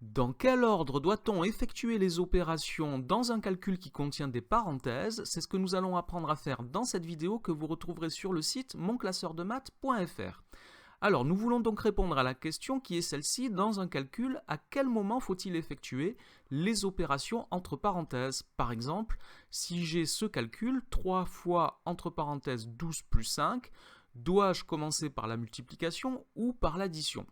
Dans quel ordre doit-on effectuer les opérations dans un calcul qui contient des parenthèses? C'est ce que nous allons apprendre à faire dans cette vidéo que vous retrouverez sur le site monclasseurdemaths.fr. Alors, nous voulons donc répondre à la question qui est celle-ci. Dans un calcul, à quel moment faut-il effectuer les opérations entre parenthèses? Par exemple, si j'ai ce calcul, 3 fois entre parenthèses 12 plus 5, dois-je commencer par la multiplication ou par l'addition?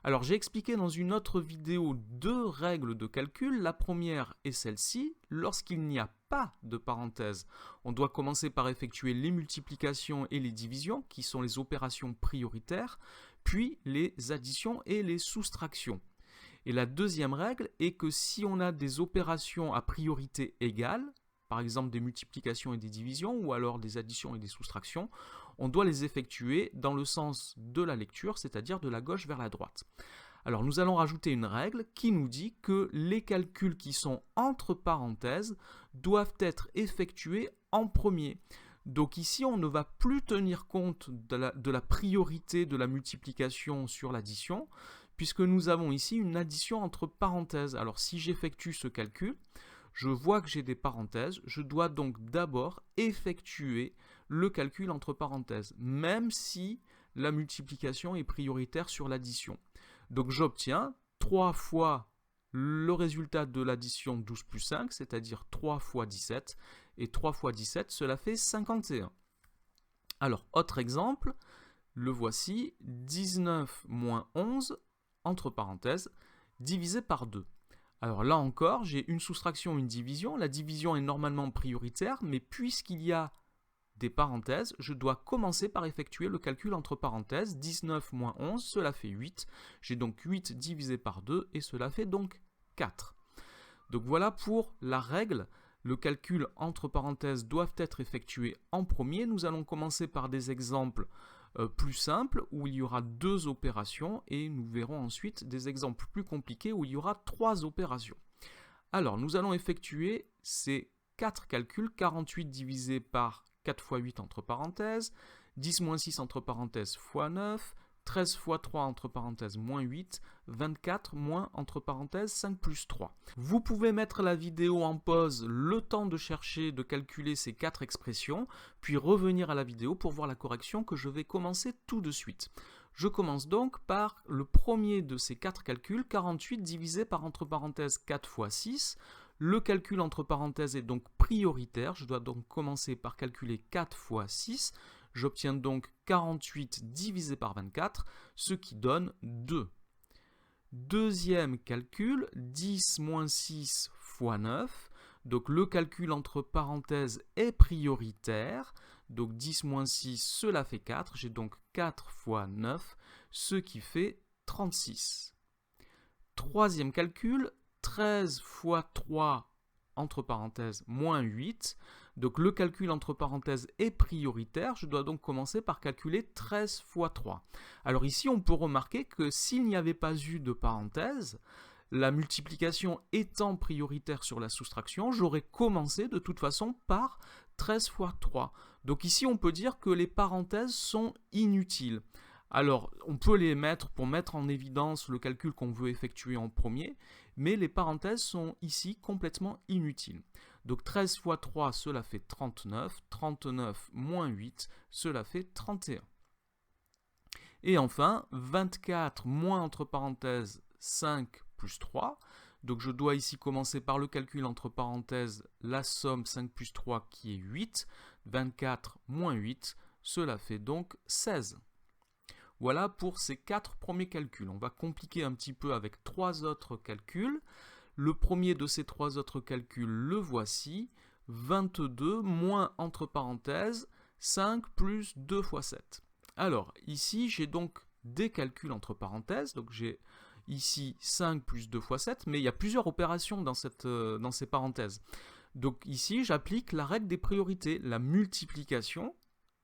Alors j'ai expliqué dans une autre vidéo deux règles de calcul. La première est celle-ci. Lorsqu'il n'y a pas de parenthèse, on doit commencer par effectuer les multiplications et les divisions, qui sont les opérations prioritaires, puis les additions et les soustractions. Et la deuxième règle est que si on a des opérations à priorité égale, par exemple des multiplications et des divisions, ou alors des additions et des soustractions, on doit les effectuer dans le sens de la lecture, c'est-à-dire de la gauche vers la droite. Alors nous allons rajouter une règle qui nous dit que les calculs qui sont entre parenthèses doivent être effectués en premier. Donc ici, on ne va plus tenir compte de la priorité de la multiplication sur l'addition, puisque nous avons ici une addition entre parenthèses. Alors si j'effectue ce calcul, je vois que j'ai des parenthèses, je dois donc d'abord effectuer le calcul entre parenthèses, même si la multiplication est prioritaire sur l'addition. Donc j'obtiens 3 fois le résultat de l'addition 12 plus 5, c'est-à-dire 3 fois 17, et 3 fois 17, cela fait 51. Alors, autre exemple, le voici, 19 moins 11, entre parenthèses, divisé par 2. Alors là encore, j'ai une soustraction, une division. La division est normalement prioritaire, mais puisqu'il y a des parenthèses, je dois commencer par effectuer le calcul entre parenthèses. 19 moins 11, cela fait 8. J'ai donc 8 divisé par 2 et cela fait donc 4. Donc voilà pour la règle. Le calcul entre parenthèses doit être effectué en premier. Nous allons commencer par des exemples plus simples où il y aura 2 opérations et nous verrons ensuite des exemples plus compliqués où il y aura 3 opérations. Alors nous allons effectuer ces 4 calculs. 48 divisé par 4 fois 8 entre parenthèses, 10 moins 6 entre parenthèses fois 9, 13 fois 3 entre parenthèses moins 8, 24 moins entre parenthèses 5 plus 3. Vous pouvez mettre la vidéo en pause le temps de chercher, de calculer ces 4 expressions, puis revenir à la vidéo pour voir la correction que je vais commencer tout de suite. Je commence donc par le premier de ces 4 calculs, 48 divisé par entre parenthèses 4 fois 6. Le calcul entre parenthèses est donc prioritaire, je dois donc commencer par calculer 4 fois 6. J'obtiens donc 48 divisé par 24, ce qui donne 2. Deuxième calcul, 10 moins 6 fois 9. Donc le calcul entre parenthèses est prioritaire. Donc 10 moins 6, cela fait 4. J'ai donc 4 fois 9, ce qui fait 36. Troisième calcul, 13 fois 3 entre parenthèses moins 8. Donc le calcul entre parenthèses est prioritaire. Je dois donc commencer par calculer 13 fois 3. Alors ici, on peut remarquer que s'il n'y avait pas eu de parenthèses, la multiplication étant prioritaire sur la soustraction, j'aurais commencé de toute façon par 13 fois 3. Donc ici, on peut dire que les parenthèses sont inutiles. Alors, on peut les mettre pour mettre en évidence le calcul qu'on veut effectuer en premier, mais les parenthèses sont ici complètement inutiles. Donc 13 fois 3, cela fait 39. 39 moins 8, cela fait 31. Et enfin, 24 moins entre parenthèses 5 plus 3. Donc je dois ici commencer par le calcul entre parenthèses, la somme 5 plus 3 qui est 8. 24 moins 8, cela fait donc 16. Voilà pour ces 4 premiers calculs. On va compliquer un petit peu avec 3 autres calculs. Le premier de ces 3 autres calculs, le voici. 22 moins entre parenthèses 5 plus 2 fois 7. Alors ici j'ai donc des calculs entre parenthèses. Donc j'ai ici 5 plus 2 fois 7, mais il y a plusieurs opérations dans ces parenthèses. Donc ici j'applique la règle des priorités. La multiplication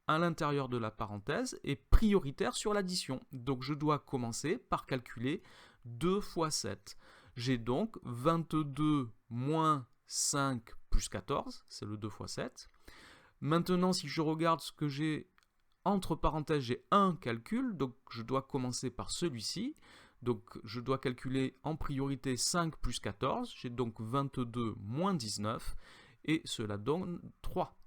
à l'intérieur de la parenthèse est prioritaire sur l'addition. Donc je dois commencer par calculer 2 fois 7. J'ai donc 22 moins 5 plus 14, c'est le 2 fois 7. Maintenant, si je regarde ce que j'ai entre parenthèses, j'ai un calcul, donc je dois commencer par celui-ci. Donc je dois calculer en priorité 5 plus 14, j'ai donc 22 moins 19, et cela donne 3.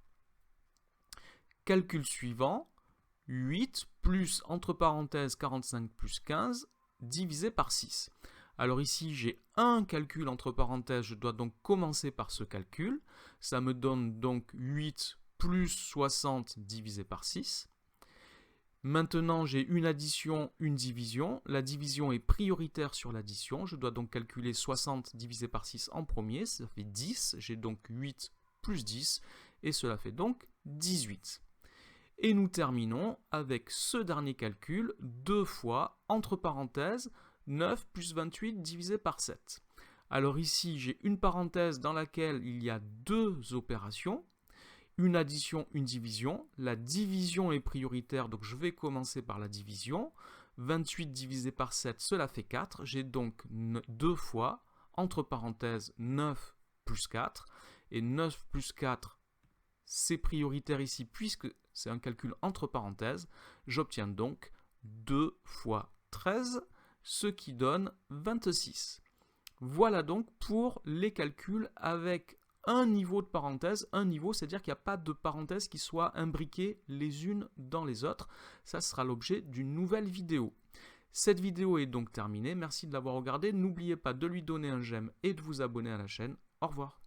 Calcul suivant, 8 plus, entre parenthèses, 45 plus 15, divisé par 6. Alors ici, j'ai un calcul entre parenthèses, je dois donc commencer par ce calcul. Ça me donne donc 8 plus 60 divisé par 6. Maintenant, j'ai une addition, une division. La division est prioritaire sur l'addition. Je dois donc calculer 60 divisé par 6 en premier. Ça fait 10. J'ai donc 8 plus 10. Et cela fait donc 18. Et nous terminons avec ce dernier calcul, 2 fois, entre parenthèses, 9 plus 28 divisé par 7. Alors ici, j'ai une parenthèse dans laquelle il y a deux opérations, une addition, une division. La division est prioritaire, donc je vais commencer par la division. 28 divisé par 7, cela fait 4. J'ai donc 2 fois, entre parenthèses, 9 plus 4. Et 9 plus 4, c'est prioritaire ici, puisque c'est un calcul entre parenthèses. J'obtiens donc 2 fois 13, ce qui donne 26. Voilà donc pour les calculs avec un niveau de parenthèse. Un niveau, c'est-à-dire qu'il n'y a pas de parenthèses qui soient imbriquées les unes dans les autres. Ça sera l'objet d'une nouvelle vidéo. Cette vidéo est donc terminée. Merci de l'avoir regardée. N'oubliez pas de lui donner un j'aime et de vous abonner à la chaîne. Au revoir.